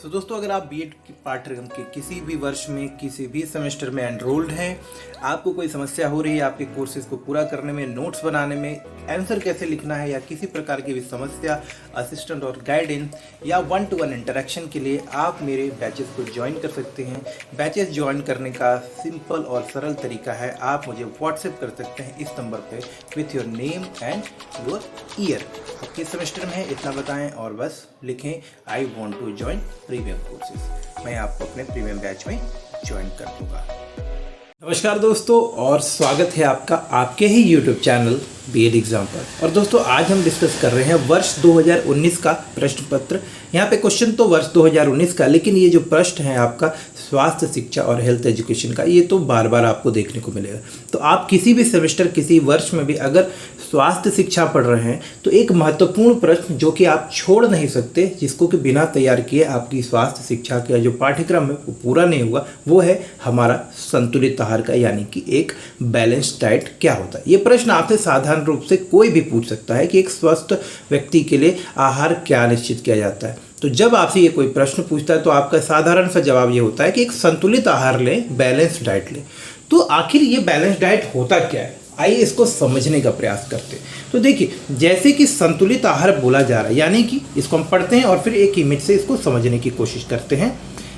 तो दोस्तों, अगर आप बीएड पाठ्यक्रम के किसी भी वर्ष में किसी भी सेमेस्टर में एनरोल्ड हैं, आपको कोई समस्या हो रही है आपके कोर्सेज को पूरा करने में, नोट्स बनाने में, आंसर कैसे लिखना है या किसी प्रकार की भी समस्या, असिस्टेंट और गाइडेंस या 1-to-1 इंटरेक्शन के लिए आप मेरे बैचेस को ज्वाइन कर सकते हैं। बैचेस ज्वाइन करने का सिंपल और सरल तरीका है, आप मुझे व्हाट्सएप कर सकते हैं इस नंबर पे with your name and your year. आप किस सेमेस्टर में है इतना बताएं और बस लिखें I want to join premium courses. मैं आपको अपने प्रीमियम बैच में ज्वाइन कर दूंगा। नमस्कार दोस्तों, और स्वागत है आपका आपके ही YouTube चैनल बीएड एग्जाम पर। और दोस्तों, आज हम डिस्कस कर रहे हैं वर्ष 2019 का प्रश्न पत्र। यहाँ पे क्वेश्चन तो वर्ष 2019 का, लेकिन ये जो प्रश्न है आपका स्वास्थ्य शिक्षा और हेल्थ एजुकेशन का, ये तो बार बार आपको देखने को मिलेगा। तो आप किसी भी सेमेस्टर किसी वर्ष में भी अगर स्वास्थ्य शिक्षा पढ़ रहे हैं तो एक महत्वपूर्ण प्रश्न जो कि आप छोड़ नहीं सकते, जिसको कि बिना तैयार किए आपकी स्वास्थ्य शिक्षा का जो पाठ्यक्रम है वो पूरा नहीं हुआ, वो है हमारा संतुलित आहार का, यानी कि एक बैलेंस डाइट क्या होता है। ये प्रश्न आपसे साधारण रूप से कोई भी पूछ सकता है कि एक स्वस्थ व्यक्ति के लिए आहार क्या निश्चित किया जाता है। तो जब आपसे ये कोई प्रश्न पूछता है तो आपका साधारण सा जवाब ये होता है कि एक संतुलित आहार लें, बैलेंस डाइट लें। तो आखिर ये बैलेंस डाइट होता क्या है, आइए इसको समझने का प्रयास करते हैं। तो देखिए, जैसे कि संतुलित आहार बोला जा रहा है, यानी कि इसको हम पढ़ते हैं और फिर एक इमेज से इसको समझने की कोशिश करते हैं।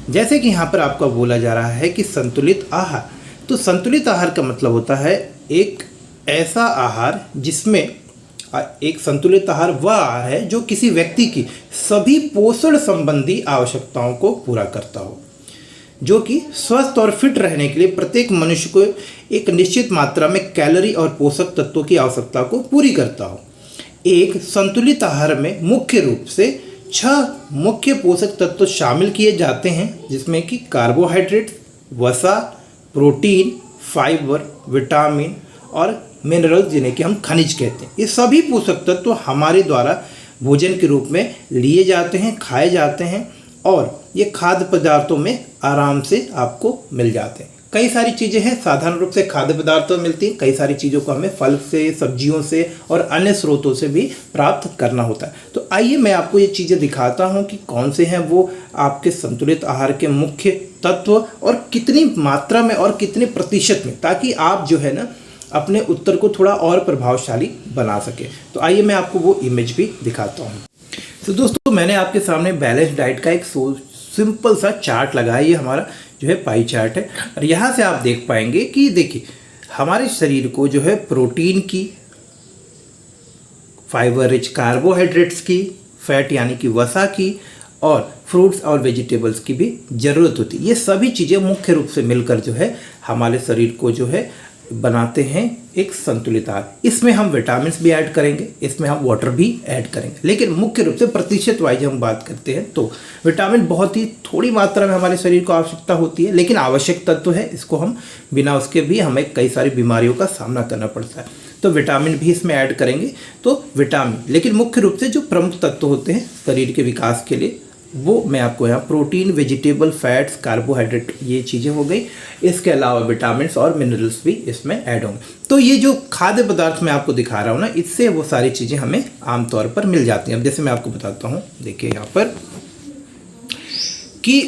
जैसे कि यहाँ पर आपका बोला जा रहा है कि संतुलित आहार, तो संतुलित आहार का मतलब होता है एक ऐसा आहार जिसमें एक संतुलित आहार वह आहार है जो किसी व्यक्ति की सभी पोषण संबंधी आवश्यकताओं को पूरा करता हो, जो कि स्वस्थ और फिट रहने के लिए प्रत्येक मनुष्य को एक निश्चित मात्रा में कैलोरी और पोषक तत्वों की आवश्यकता को पूरी करता हो। एक संतुलित आहार में मुख्य रूप से 6 मुख्य पोषक तत्व शामिल किए जाते हैं, जिसमें कि कार्बोहाइड्रेट, वसा, प्रोटीन, फाइबर, विटामिन और मिनरल्स, जिन्हें कि हम खनिज कहते हैं। ये सभी पोषक तत्व हमारे द्वारा भोजन के रूप में लिए जाते हैं, खाए जाते हैं, और ये खाद्य पदार्थों में आराम से आपको मिल जाते हैं। कई सारी चीज़ें हैं, साधारण रूप से खाद्य पदार्थों में मिलती हैं, कई सारी चीज़ों को हमें फल से, सब्जियों से और अन्य स्रोतों से भी प्राप्त करना होता है। तो आइए मैं आपको ये चीज़ें दिखाता हूँ कि कौन से हैं वो आपके संतुलित आहार के मुख्य तत्व और कितनी मात्रा में और कितने प्रतिशत में, ताकि आप जो है ना अपने उत्तर को थोड़ा और प्रभावशाली बना सके। तो आइए मैं आपको वो इमेज भी दिखाता हूँ। तो दोस्तों, मैंने आपके सामने बैलेंस डाइट का एक सिंपल सा चार्ट लगाया। ये हमारा जो है पाई चार्ट है, और यहाँ से आप देख पाएंगे कि देखिए हमारे शरीर को जो है प्रोटीन की, फाइबर रिच कार्बोहाइड्रेट्स की, फैट यानी कि वसा की, और फ्रूट्स और वेजिटेबल्स की भी ज़रूरत होती है। ये सभी चीज़ें मुख्य रूप से मिलकर जो है हमारे शरीर को जो है बनाते हैं एक संतुलित आहार। इसमें हम विटामिन भी ऐड करेंगे, इसमें हम वाटर भी ऐड करेंगे, लेकिन मुख्य रूप से प्रतिशत वाइज हम बात करते हैं तो विटामिन बहुत ही थोड़ी मात्रा में हमारे शरीर को आवश्यकता होती है, लेकिन आवश्यक तत्व है। इसको हम बिना उसके भी हमें कई सारी बीमारियों का सामना करना पड़ता है, तो विटामिन भी इसमें ऐड करेंगे। तो विटामिन, लेकिन मुख्य रूप से जो प्रमुख तत्व होते हैं शरीर के विकास के लिए, वो मैं आपको यहाँ प्रोटीन, वेजिटेबल, फैट्स, कार्बोहाइड्रेट, ये चीज़ें हो गई। इसके अलावा विटामिन और मिनरल्स भी इसमें ऐड होंगे। तो ये जो खाद्य पदार्थ मैं आपको दिखा रहा हूँ ना, इससे वो सारी चीज़ें हमें आमतौर पर मिल जाती हैं। अब जैसे मैं आपको बताता हूँ, देखिए यहाँ पर कि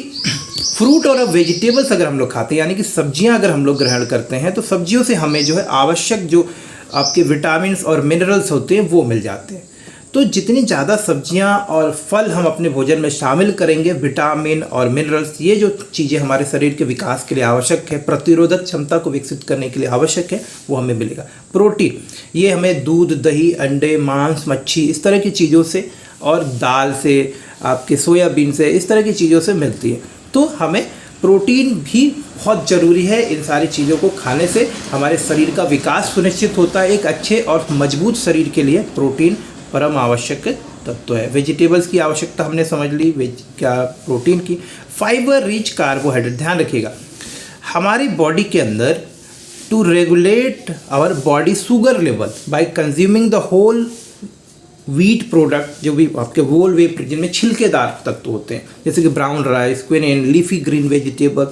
फ्रूट और वेजिटेबल्स अगर हम लोग खाते हैं, यानी कि सब्जियाँ अगर हम लोग ग्रहण करते हैं, तो सब्जियों से हमें जो है आवश्यक जो आपके विटामिन और मिनरल्स होते हैं वो मिल जाते हैं। तो जितनी ज़्यादा सब्जियां और फल हम अपने भोजन में शामिल करेंगे, विटामिन और मिनरल्स, ये जो चीज़ें हमारे शरीर के विकास के लिए आवश्यक है, प्रतिरोधक क्षमता को विकसित करने के लिए आवश्यक है, वो हमें मिलेगा। प्रोटीन, ये हमें दूध, दही, अंडे, मांस, मच्छी, इस तरह की चीज़ों से, और दाल से, आपके सोयाबीन से, इस तरह की चीज़ों से मिलती है। तो हमें प्रोटीन भी बहुत ज़रूरी है। इन सारी चीज़ों को खाने से हमारे शरीर का विकास सुनिश्चित होता है। एक अच्छे और मजबूत शरीर के लिए प्रोटीन परम आवश्यक तत्व है। वेजिटेबल्स की आवश्यकता हमने समझ ली, प्रोटीन की। फाइबर रिच कार्बोहाइड्रेट, ध्यान रखिएगा हमारी बॉडी के अंदर to regulate our body sugar level by consuming the whole wheat product, जो भी आपके होल व्हीट जिनमें छिलकेदार तत्व होते हैं, जैसे कि brown rice, quinoa, leafy green vegetable,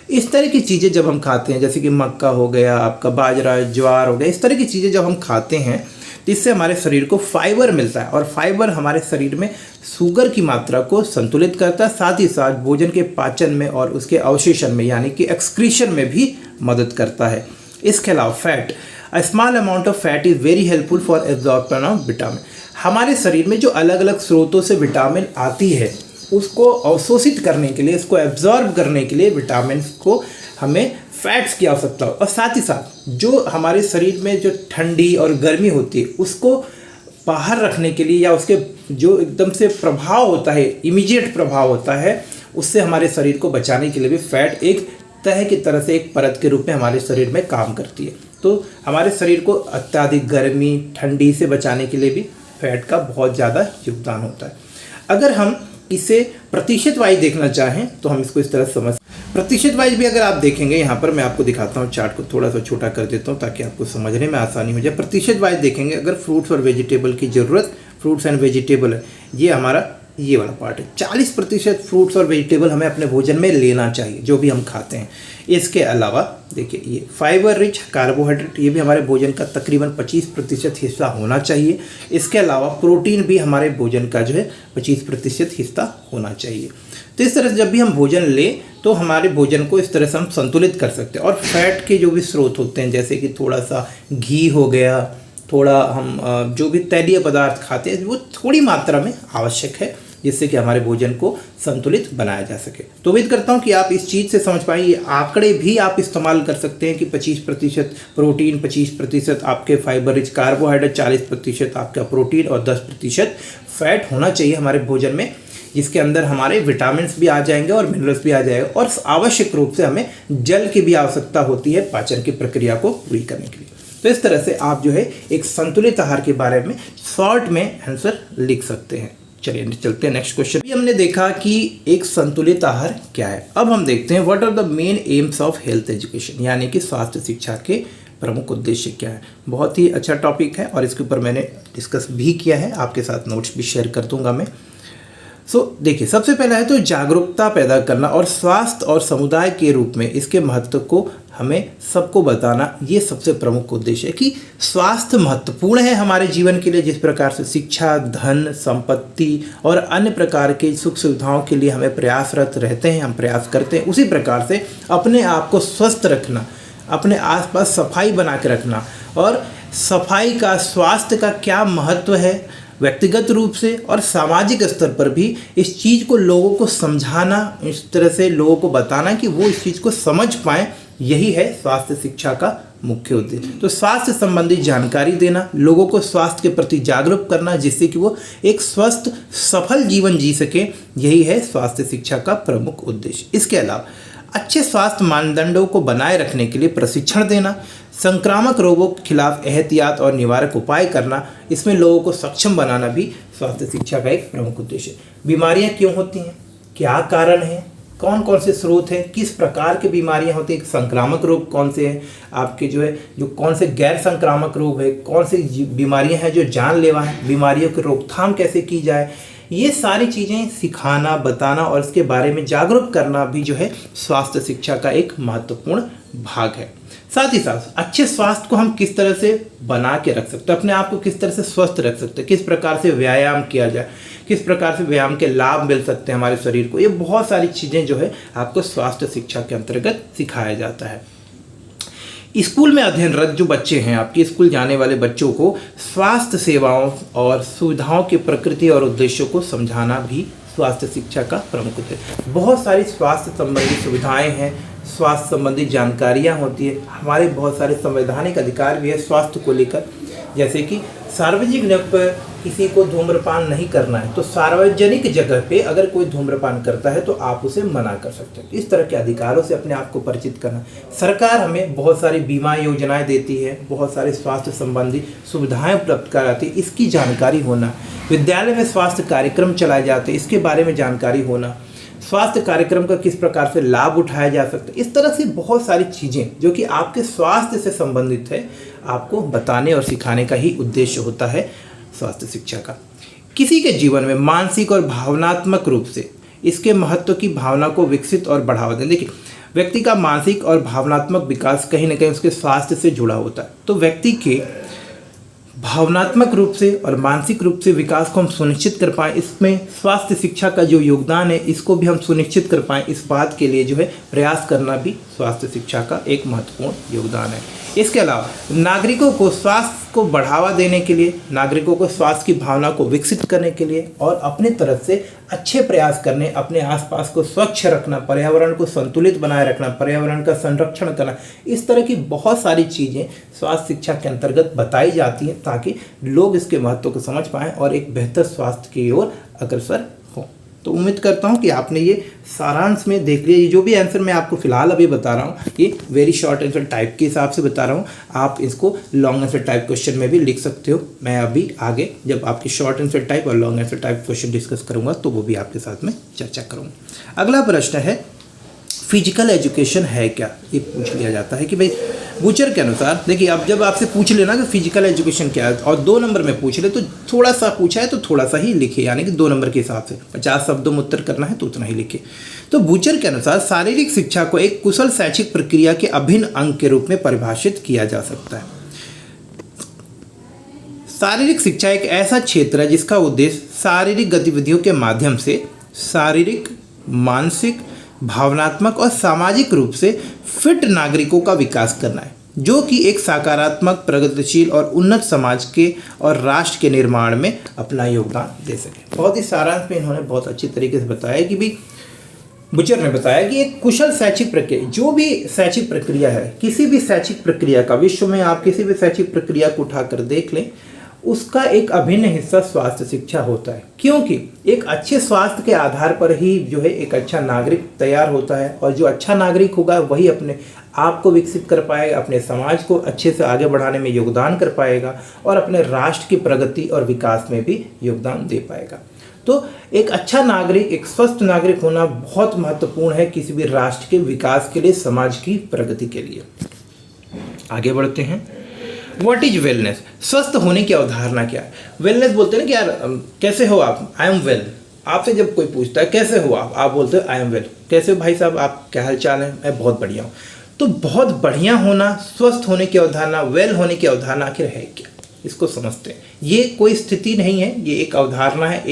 इस तरह की चीज़ें जब हम खाते हैं, जैसे कि मक्का हो गया, आपका बाजरा, ज्वार हो गया, इस तरह की चीज़ें जब हम खाते हैं जिससे हमारे शरीर को फाइबर मिलता है और फाइबर हमारे शरीर में शुगर की मात्रा को संतुलित करता है, साथ ही साथ भोजन के पाचन में और उसके अवशोषण में यानी कि एक्सक्रीशन में भी मदद करता है। इसके अलावा fat, a small amount of fat is very helpful for absorption of vitamin. हमारे शरीर में जो अलग अलग स्रोतों से विटामिन आती है उसको अवशोषित करने के लिए, इसको एब्जॉर्ब करने के लिए विटामिन को हमें फैट्स की आवश्यकता हो। और साथ ही साथ जो हमारे शरीर में जो ठंडी और गर्मी होती है उसको बाहर रखने के लिए या उसके जो एकदम से प्रभाव होता है, इमीडिएट प्रभाव होता है, उससे हमारे शरीर को बचाने के लिए भी फैट एक तह की तरह से एक परत के रूप में हमारे शरीर में काम करती है। तो हमारे शरीर को अत्यधिक गर्मी, ठंडी से बचाने के लिए भी फैट का बहुत ज़्यादा योगदान होता है। अगर हम इसे प्रतिशत वाइज देखना चाहें तो हम इसको इस तरह समझ, प्रतिशत वाइज भी अगर आप देखेंगे, यहाँ पर मैं आपको दिखाता हूँ, चार्ट को थोड़ा सा छोटा कर देता हूँ ताकि आपको समझने में आसानी हो जाए। प्रतिशत वाइज देखेंगे, अगर फ्रूट्स और वेजिटेबल की ज़रूरत, फ्रूट्स एंड वेजिटेबल है, ये हमारा ये वाला पार्ट है। 40% फ्रूट्स और वेजिटेबल हमें अपने भोजन में लेना चाहिए जो भी हम खाते हैं। इसके अलावा देखिए ये फाइबर रिच कार्बोहाइड्रेट, ये भी हमारे भोजन का तकरीबन 25% हिस्सा होना चाहिए। इसके अलावा प्रोटीन भी हमारे भोजन का जो है 25% हिस्सा होना चाहिए। तो इस तरह से जब भी हम भोजन लें तो हमारे भोजन को इस तरह से हम संतुलित कर सकते हैं। और फैट के जो भी स्रोत होते हैं, जैसे कि थोड़ा सा घी हो गया, थोड़ा हम जो भी तैलीय पदार्थ खाते हैं वो थोड़ी मात्रा में आवश्यक है, जिससे कि हमारे भोजन को संतुलित बनाया जा सके। तो उम्मीद करता हूँ कि आप इस चीज़ से समझ पाएंगे। ये आंकड़े भी आप इस्तेमाल कर सकते हैं कि 25% प्रोटीन, 25% आपके फाइबर रिच कार्बोहाइड्रेट, 40% आपका प्रोटीन और 10% फैट होना चाहिए हमारे भोजन में, जिसके अंदर हमारे विटामिन भी आ जाएंगे और मिनरल्स भी आ जाएगा। और आवश्यक रूप से हमें जल की भी आवश्यकता होती है पाचन की प्रक्रिया को पूरी करने के लिए। तो इस तरह से आप जो है एक संतुलित आहार के बारे में शॉर्ट में आंसर लिख सकते हैं। चलिए चलते हैं नेक्स्ट क्वेश्चन। अभी हमने देखा कि एक संतुलित आहार क्या है। अब हम देखते हैं what are the main aims of health education, यानी कि स्वास्थ्य शिक्षा के प्रमुख उद्देश्य क्या है। बहुत ही अच्छा टॉपिक है और इसके ऊपर मैंने डिस्कस भी किया है, आपके साथ नोट्स भी शेयर कर दूंगा मैं। देखिए, सबसे पहला है तो जागरूकता पैदा करना और स्वास्थ्य और समुदाय के रूप में इसके महत्व को हमें सबको बताना, ये सबसे प्रमुख उद्देश्य है कि स्वास्थ्य महत्वपूर्ण है हमारे जीवन के लिए। जिस प्रकार से शिक्षा, धन, संपत्ति और अन्य प्रकार के सुख सुविधाओं के लिए हमें प्रयासरत रहते हैं, हम प्रयास करते हैं, उसी प्रकार से अपने आप को स्वस्थ रखना, अपने आसपास सफाई बना के रखना और सफाई का, स्वास्थ्य का क्या महत्व है व्यक्तिगत रूप से और सामाजिक स्तर पर भी इस चीज़ को लोगों को समझाना, इस तरह से लोगों को बताना कि वो इस चीज़ को समझ पाएँ, यही है स्वास्थ्य शिक्षा का मुख्य उद्देश्य। तो स्वास्थ्य संबंधी जानकारी देना, लोगों को स्वास्थ्य के प्रति जागरूक करना, जिससे कि वो एक स्वस्थ सफल जीवन जी सके, यही है स्वास्थ्य शिक्षा का प्रमुख उद्देश्य। इसके अलावा अच्छे स्वास्थ्य मानदंडों को बनाए रखने के लिए प्रशिक्षण देना, संक्रामक रोगों के खिलाफ एहतियात और निवारक उपाय करना, इसमें लोगों को सक्षम बनाना भी स्वास्थ्य शिक्षा का एक प्रमुख उद्देश्य है। बीमारियां क्यों होती हैं, क्या कारण है, कौन कौन से स्रोत हैं, किस प्रकार की बीमारियां होती हैं, संक्रामक रोग कौन से हैं आपके जो कौन से गैर संक्रामक रोग है, कौन सी बीमारियां हैं जो जानलेवा हैं, बीमारियों की रोकथाम कैसे की जाए, ये सारी चीज़ें सिखाना, बताना और इसके बारे में जागरूक करना भी जो है स्वास्थ्य शिक्षा का एक महत्वपूर्ण भाग है। साथ ही साथ अच्छे स्वास्थ्य को हम किस तरह से बना के रख सकते हैं, अपने आप को किस तरह से स्वस्थ रख सकते हैं, किस प्रकार से व्यायाम किया जाए, किस प्रकार से व्यायाम के लाभ मिल सकते हैं हमारे शरीर को, ये बहुत सारी चीज़ें जो है आपको स्वास्थ्य शिक्षा के अंतर्गत सिखाया जाता है। स्कूल में अध्ययनरत जो बच्चे हैं, आपके स्कूल जाने वाले बच्चों को स्वास्थ्य सेवाओं और सुविधाओं की प्रकृति और उद्देश्यों को समझाना भी स्वास्थ्य शिक्षा का प्रमुख उद्देश्य। बहुत सारी स्वास्थ्य संबंधी सुविधाएं हैं, स्वास्थ्य संबंधी जानकारियां होती है, हमारे बहुत सारे संवैधानिक अधिकार भी है स्वास्थ्य को लेकर, जैसे कि सार्वजनिक जगह पर किसी को धूम्रपान नहीं करना है, तो सार्वजनिक जगह पे अगर कोई धूम्रपान करता है तो आप उसे मना कर सकते हैं। इस तरह के अधिकारों से अपने आप को परिचित करना। सरकार हमें बहुत सारी बीमा योजनाएं देती है, बहुत सारे स्वास्थ्य संबंधी सुविधाएं उपलब्ध कराती है, इसकी जानकारी होना। विद्यालय में स्वास्थ्य कार्यक्रम चलाए जाते हैं, इसके बारे में जानकारी होना। स्वास्थ्य कार्यक्रम का किस प्रकार से लाभ उठाया जा सकता है, इस तरह से बहुत सारी चीज़ें जो कि आपके स्वास्थ्य से संबंधित है, आपको बताने और सिखाने का ही उद्देश्य होता है स्वास्थ्य शिक्षा का। किसी के जीवन में मानसिक और भावनात्मक रूप से इसके महत्व की भावना को विकसित और बढ़ावा दें। देखिए, व्यक्ति का मानसिक और भावनात्मक विकास कहीं ना कहीं उसके स्वास्थ्य से जुड़ा होता है। तो व्यक्ति के भावनात्मक रूप से और मानसिक रूप से विकास को हम सुनिश्चित कर पाएँ, इसमें स्वास्थ्य शिक्षा का जो योगदान है इसको भी हम सुनिश्चित कर पाएँ, इस बात के लिए जो है प्रयास करना भी स्वास्थ्य शिक्षा का एक महत्वपूर्ण योगदान है। इसके अलावा नागरिकों को स्वास्थ्य को बढ़ावा देने के लिए, नागरिकों को स्वास्थ्य की भावना को विकसित करने के लिए और अपनी तरफ से अच्छे प्रयास करने, अपने आसपास को स्वच्छ रखना, पर्यावरण को संतुलित बनाए रखना, पर्यावरण का संरक्षण करना, इस तरह की बहुत सारी चीज़ें स्वास्थ्य शिक्षा के अंतर्गत बताई जाती हैं ताकि लोग इसके महत्व को समझ पाएँ और एक बेहतर स्वास्थ्य की ओर अग्रसर हों। तो उम्मीद करता हूँ कि आपने ये सारांश में देख लिया। ये जो भी आंसर मैं आपको फिलहाल अभी बता रहा हूँ ये वेरी शॉर्ट आंसर टाइप के हिसाब से बता रहा हूँ, आप इसको लॉन्ग आंसर टाइप क्वेश्चन में भी लिख सकते हो। मैं अभी आगे जब आपकी शॉर्ट आंसर टाइप और long answer type question discuss करूँगा तो वो भी आपके साथ में चर्चा करूँगा। अगला प्रश्न है फिजिकल एजुकेशन है क्या, ये पूछ लिया जाता है कि भाई बूचर के अनुसार, देखिए अब जब आपसे पूछ लेना कि फिजिकल एजुकेशन क्या है और 2 नंबर में पूछ ले तो थोड़ा सा पूछा है तो थोड़ा सा ही लिखे, यानी कि 2 नंबर के हिसाब से 50 शब्दों में उत्तर करना है तो उतना ही लिखे। तो बूचर के अनुसार शारीरिक शिक्षा को एक कुशल शैक्षिक प्रक्रिया के अभिन्न अंग के रूप में परिभाषित किया जा सकता है। शारीरिक शिक्षा एक ऐसा क्षेत्र है जिसका उद्देश्य शारीरिक गतिविधियों के माध्यम से शारीरिक, मानसिक, भावनात्मक और सामाजिक रूप से फिट नागरिकों का विकास करना है, जो कि एक सकारात्मक, प्रगतिशील और उन्नत समाज के और राष्ट्र के निर्माण में अपना योगदान दे सके। बहुत ही सारांश में इन्होंने बहुत अच्छी तरीके से बताया कि भी बुचर ने बताया कि एक कुशल शैक्षिक प्रक्रिया, जो भी शैक्षिक प्रक्रिया है, किसी भी शैक्षिक प्रक्रिया का, विश्व में आप किसी भी शैक्षिक प्रक्रिया को उठाकर देख लें, उसका एक अभिन्न हिस्सा स्वास्थ्य शिक्षा होता है, क्योंकि एक अच्छे स्वास्थ्य के आधार पर ही जो है एक अच्छा नागरिक तैयार होता है और जो अच्छा नागरिक होगा वही अपने आप को विकसित कर पाएगा, अपने समाज को अच्छे से आगे बढ़ाने में योगदान कर पाएगा और अपने राष्ट्र की प्रगति और विकास में भी योगदान दे पाएगा। तो एक अच्छा नागरिक, एक स्वस्थ नागरिक होना बहुत महत्वपूर्ण है किसी भी राष्ट्र के विकास के लिए, समाज की प्रगति के लिए। आगे बढ़ते हैं। व्हाट इज वेलनेस, स्वस्थ होने की अवधारणा क्या है। वेलनेस बोलते हैं ना कि यार कैसे हो आप, आई एम वेल। आपसे जब कोई पूछता है कैसे हो आप बोलते हो आई एम वेल। कैसे हो भाई साहब, आप क्या हाल चाल है, मैं बहुत बढ़िया हूँ। तो बहुत बढ़िया होना, स्वस्थ होने की अवधारणा, वेल होने की अवधारणा आखिर है क्या, इसको समझते हैं। ये कोई स्थिति नहीं है, ये एक अवधारणा है,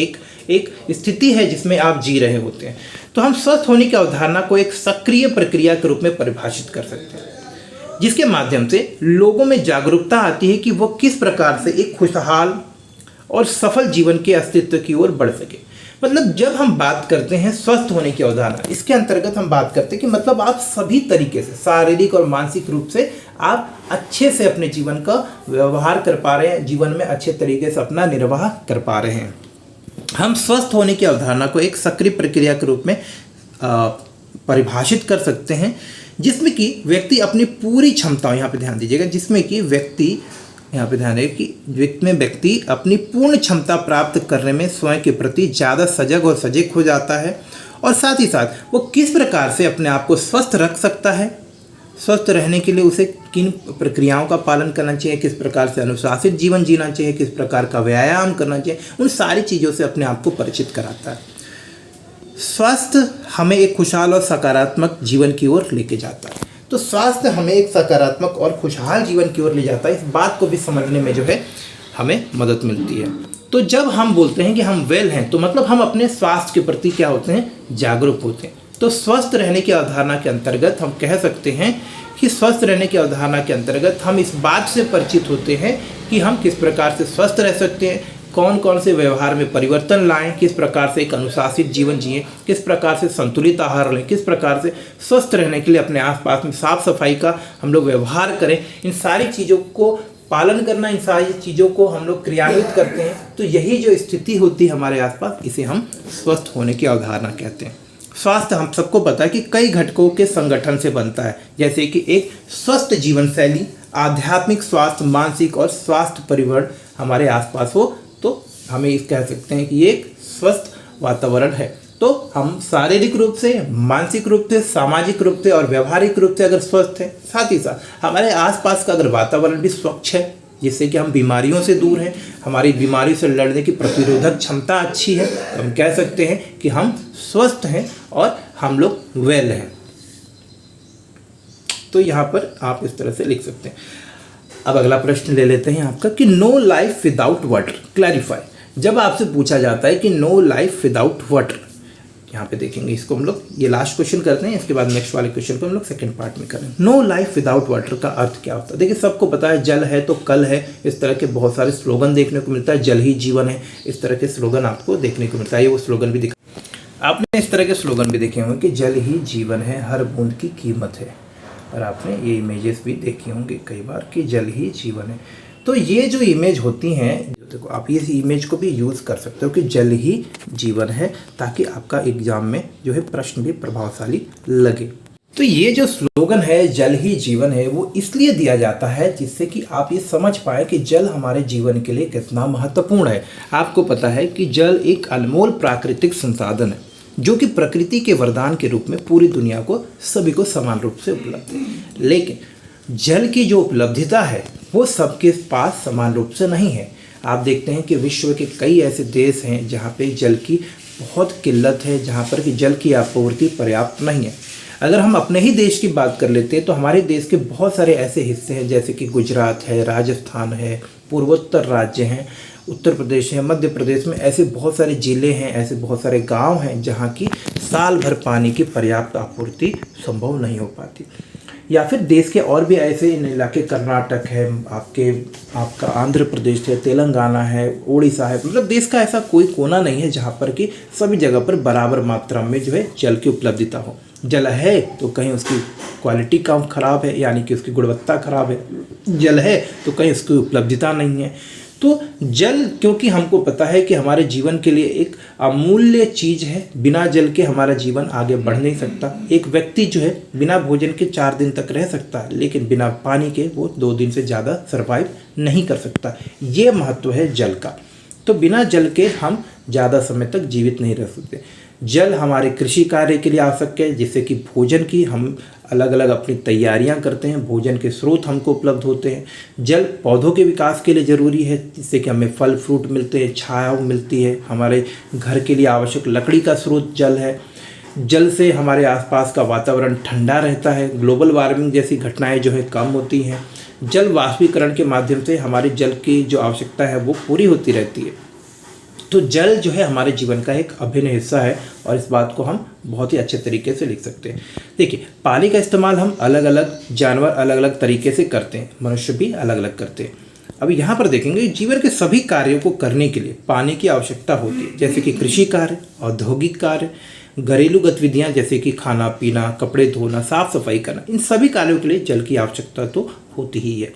एक स्थिति है जिसमें आप जी रहे होते हैं। तो हम स्वस्थ होने की अवधारणा को एक सक्रिय प्रक्रिया के रूप में परिभाषित कर सकते हैं, जिसके माध्यम से लोगों में जागरूकता आती है कि वो किस प्रकार से एक खुशहाल और सफल जीवन के अस्तित्व की ओर बढ़ सके। मतलब जब हम बात करते हैं स्वस्थ होने की अवधारणा, इसके अंतर्गत हम बात करते हैं कि मतलब आप सभी तरीके से शारीरिक और मानसिक रूप से आप अच्छे से अपने जीवन का व्यवहार कर पा रहे हैं, जीवन में अच्छे तरीके से अपना निर्वाह कर पा रहे हैं। हम स्वस्थ होने की अवधारणा को एक सक्रिय प्रक्रिया के रूप में परिभाषित कर सकते हैं, जिसमें कि व्यक्ति अपनी पूरी क्षमताओं, यहाँ पे ध्यान दीजिएगा, जिसमें कि व्यक्ति, यहाँ पे ध्यान रखिए कि व्यक्ति अपनी पूर्ण क्षमता प्राप्त करने में स्वयं के प्रति ज़्यादा सजग और सजग हो जाता है और साथ ही साथ वो किस प्रकार से अपने आप को स्वस्थ रख सकता है। स्वस्थ रहने के लिए उसे किन प्रक्रियाओं का पालन करना चाहिए, किस प्रकार से अनुशासित जीवन जीना चाहिए, किस प्रकार का व्यायाम करना चाहिए, उन सारी चीज़ों से अपने आप को परिचित कराता है। स्वास्थ्य हमें एक खुशहाल और सकारात्मक जीवन की ओर लेके जाता है। तो स्वास्थ्य हमें एक सकारात्मक और खुशहाल जीवन की ओर ले जाता है, इस बात को भी समझने में जो है हमें मदद मिलती है। तो जब हम बोलते हैं कि हम वेल हैं, तो मतलब हम अपने स्वास्थ्य के प्रति क्या होते हैं, जागरूक होते हैं। तो स्वस्थ रहने की अवधारणा के अंतर्गत हम कह सकते हैं कि स्वस्थ रहने की अवधारणा के अंतर्गत हम इस बात से परिचित होते हैं कि हम किस प्रकार से स्वस्थ रह सकते हैं, कौन कौन से व्यवहार में परिवर्तन लाएं, किस प्रकार से एक अनुशासित जीवन जिएं, किस प्रकार से संतुलित आहार लें, किस प्रकार से स्वस्थ रहने के लिए अपने आसपास में साफ सफाई का हम लोग व्यवहार करें। इन सारी चीज़ों को पालन करना, इन सारी चीज़ों को हम लोग क्रियान्वित करते हैं, तो यही जो स्थिति होती है हमारे आसपास, इसे हम स्वस्थ होने की अवधारणा कहते हैं। स्वास्थ्य हम सबको पता है कि कई घटकों के संगठन से बनता है, जैसे कि एक स्वस्थ जीवन शैली, आध्यात्मिक स्वास्थ्य, मानसिक और स्वास्थ्य परिवहन हमारे आसपास हो तो हमें इस कह सकते हैं कि ये एक स्वस्थ वातावरण है। तो हम शारीरिक रूप से, मानसिक रूप से, सामाजिक रूप से और व्यवहारिक रूप से अगर स्वस्थ हैं, साथ ही साथ हमारे आसपास का अगर वातावरण भी स्वच्छ है, जिससे कि हम बीमारियों से दूर हैं, हमारी बीमारी से लड़ने की प्रतिरोधक क्षमता अच्छी है, तो हम कह सकते हैं कि हम स्वस्थ हैं और हम लोग वेल हैं। तो यहाँ पर आप इस तरह से लिख सकते हैं। अब अगला प्रश्न ले लेते हैं आपका कि no life without water, clarify. जब आपसे पूछा जाता है कि नो लाइफ विदाउट वाटर, यहाँ पे देखेंगे इसको हम लोग, ये लास्ट क्वेश्चन करते हैं, इसके बाद नेक्स्ट वाले क्वेश्चन को हम लोग सेकंड पार्ट में करें। नो लाइफ विदाउट वाटर का अर्थ क्या होता है? देखिए सबको पता है जल है तो कल है, इस तरह के बहुत सारे स्लोगन देखने को मिलता है, जल ही जीवन है, इस तरह के स्लोगन आपको देखने को मिलता है। ये वो स्लोगन भी आपने इस तरह के स्लोगन भी देखे होंगे कि जल ही जीवन है, हर बूंद की कीमत है, और आपने ये इमेजेस भी देखी होंगी कई बार कि जल ही जीवन है। तो ये जो इमेज होती हैं, देखो आप ये इमेज को भी यूज़ कर सकते हो कि जल ही जीवन है, ताकि आपका एग्जाम में जो है प्रश्न भी प्रभावशाली लगे। तो ये जो स्लोगन है जल ही जीवन है, वो इसलिए दिया जाता है जिससे कि आप ये समझ पाए कि जल हमारे जीवन के लिए कितना महत्वपूर्ण है। आपको पता है कि जल एक अनमोल प्राकृतिक संसाधन है जो कि प्रकृति के वरदान के रूप में पूरी दुनिया को सभी को समान रूप से उपलब्ध है। लेकिन जल की जो उपलब्धता है वो सबके पास समान रूप से नहीं है। आप देखते हैं कि विश्व के कई ऐसे देश हैं जहाँ पे जल की बहुत किल्लत है, जहाँ पर कि जल की आपूर्ति पर्याप्त नहीं है। अगर हम अपने ही देश की बात कर लेते हैं तो हमारे देश के बहुत सारे ऐसे हिस्से हैं जैसे कि गुजरात है, राजस्थान है, पूर्वोत्तर राज्य हैं, उत्तर प्रदेश है, मध्य प्रदेश में ऐसे बहुत सारे ज़िले हैं, ऐसे बहुत सारे गांव हैं जहां की साल भर पानी की पर्याप्त आपूर्ति संभव नहीं हो पाती। या फिर देश के और भी ऐसे इलाके, कर्नाटक है, आपका आंध्र प्रदेश है, तेलंगाना है, उड़ीसा है, मतलब देश का ऐसा कोई कोना नहीं है जहाँ पर कि सभी जगह पर बराबर मात्रा में जो है जल की उपलब्धता हो। जल है तो कहीं उसकी क्वालिटी कम खराब है, यानी कि उसकी गुणवत्ता खराब है, जल है तो कहीं उसकी उपलब्धता नहीं है। तो जल, क्योंकि हमको पता है कि हमारे जीवन के लिए एक अमूल्य चीज़ है, बिना जल के हमारा जीवन आगे बढ़ नहीं सकता। एक व्यक्ति जो है बिना भोजन के 4 दिन तक रह सकता है, लेकिन बिना पानी के वो 2 दिन से ज़्यादा सर्वाइव नहीं कर सकता। ये महत्व है जल का। तो बिना जल के हम ज़्यादा समय तक जीवित नहीं रह सकते। जल हमारे कृषि कार्य के लिए आवश्यक है, जिससे कि भोजन की हम अलग अलग अपनी तैयारियां करते हैं, भोजन के स्रोत हमको उपलब्ध होते हैं। जल पौधों के विकास के लिए ज़रूरी है, जिससे कि हमें फल फ्रूट मिलते हैं, छाया मिलती है। हमारे घर के लिए आवश्यक लकड़ी का स्रोत जल है। जल से हमारे आसपास का वातावरण ठंडा रहता है, ग्लोबल वार्मिंग जैसी घटनाएं जो है कम होती हैं। जल वाष्पीकरण के माध्यम से हमारे जल की जो आवश्यकता है वो पूरी होती रहती है। तो जल जो है हमारे जीवन का एक अभिन्न हिस्सा है, और इस बात को हम बहुत ही अच्छे तरीके से लिख सकते हैं। देखिए, पानी का इस्तेमाल हम अलग अलग जानवर अलग अलग तरीके से करते हैं, मनुष्य भी अलग अलग करते हैं। अब यहाँ पर देखेंगे जीवन के सभी कार्यों को करने के लिए पानी की आवश्यकता होती है, जैसे कि कृषि कार्य, औद्योगिक कार्य, घरेलू गतिविधियाँ जैसे कि खाना पीना, कपड़े धोना, साफ सफाई करना, इन सभी कार्यों के लिए जल की आवश्यकता तो होती ही है।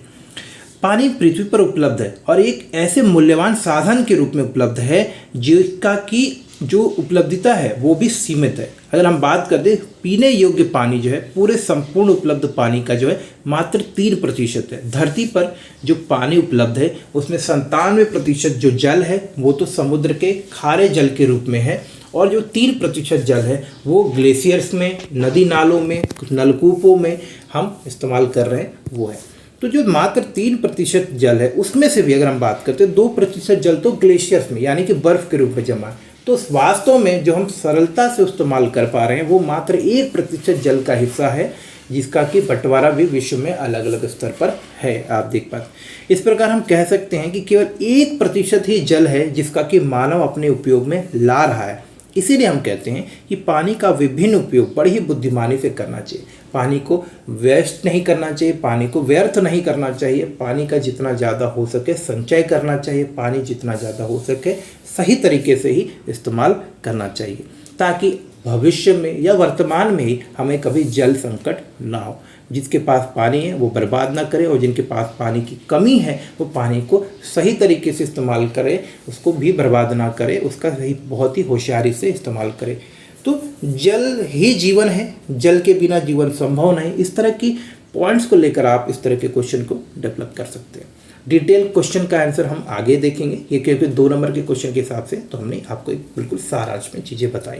पानी पृथ्वी पर उपलब्ध है और एक ऐसे मूल्यवान साधन के रूप में उपलब्ध है जिसका की जो उपलब्धता है वो भी सीमित है। अगर हम बात कर दें, पीने योग्य पानी जो है पूरे संपूर्ण उपलब्ध पानी का जो है मात्र 3% है। धरती पर जो पानी उपलब्ध है उसमें 97% जो जल है वो तो समुद्र के खारे जल के रूप में है, और जो 3% जल है वो ग्लेशियर्स में, नदी नालों में, कुछ नलकूपों में हम इस्तेमाल कर रहे हैं वो है। तो जो मात्र 3% जल है उसमें से भी अगर हम बात करते हैं 2% जल तो ग्लेशियर्स में यानी कि बर्फ़ के रूप में जमा है। तो वास्तव में जो हम सरलता से इस्तेमाल कर पा रहे हैं वो मात्र 1% जल का हिस्सा है, जिसका कि बंटवारा भी विश्व में अलग अलग स्तर पर है, आप देख पाते। इस प्रकार हम कह सकते हैं कि केवल 1% ही जल है जिसका कि मानव अपने उपयोग में ला रहा है। इसीलिए हम कहते हैं कि पानी का विभिन्न उपयोग बड़ी ही बुद्धिमानी से करना चाहिए। पानी को वेस्ट नहीं करना चाहिए, पानी को व्यर्थ नहीं करना चाहिए, पानी का जितना ज़्यादा हो सके संचय करना चाहिए, पानी जितना ज़्यादा हो सके सही तरीके से ही इस्तेमाल करना चाहिए, ताकि भविष्य में या वर्तमान में ही हमें कभी जल संकट ना हो। जिसके पास पानी है वो बर्बाद ना करे, और जिनके पास पानी की कमी है वो पानी को सही तरीके से इस्तेमाल करे, उसको भी बर्बाद ना करे, उसका सही बहुत ही होशियारी से इस्तेमाल करे। तो जल ही जीवन है, जल के बिना जीवन संभव नहीं। इस तरह की पॉइंट्स को लेकर आप इस तरह के क्वेश्चन को डेवलप कर सकते हैं। डिटेल क्वेश्चन का आंसर हम आगे देखेंगे, ये क्योंकि 2 नंबर के क्वेश्चन के हिसाब से तो हमने आपको एक बिल्कुल सारांश में चीज़ें बताई।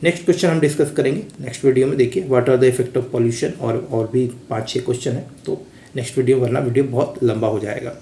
नेक्स्ट क्वेश्चन हम डिस्कस करेंगे नेक्स्ट वीडियो में। देखिए what are the effect of pollution, और भी 5-6 क्वेश्चन है, तो नेक्स्ट वीडियो, वरना वीडियो बहुत लंबा हो जाएगा।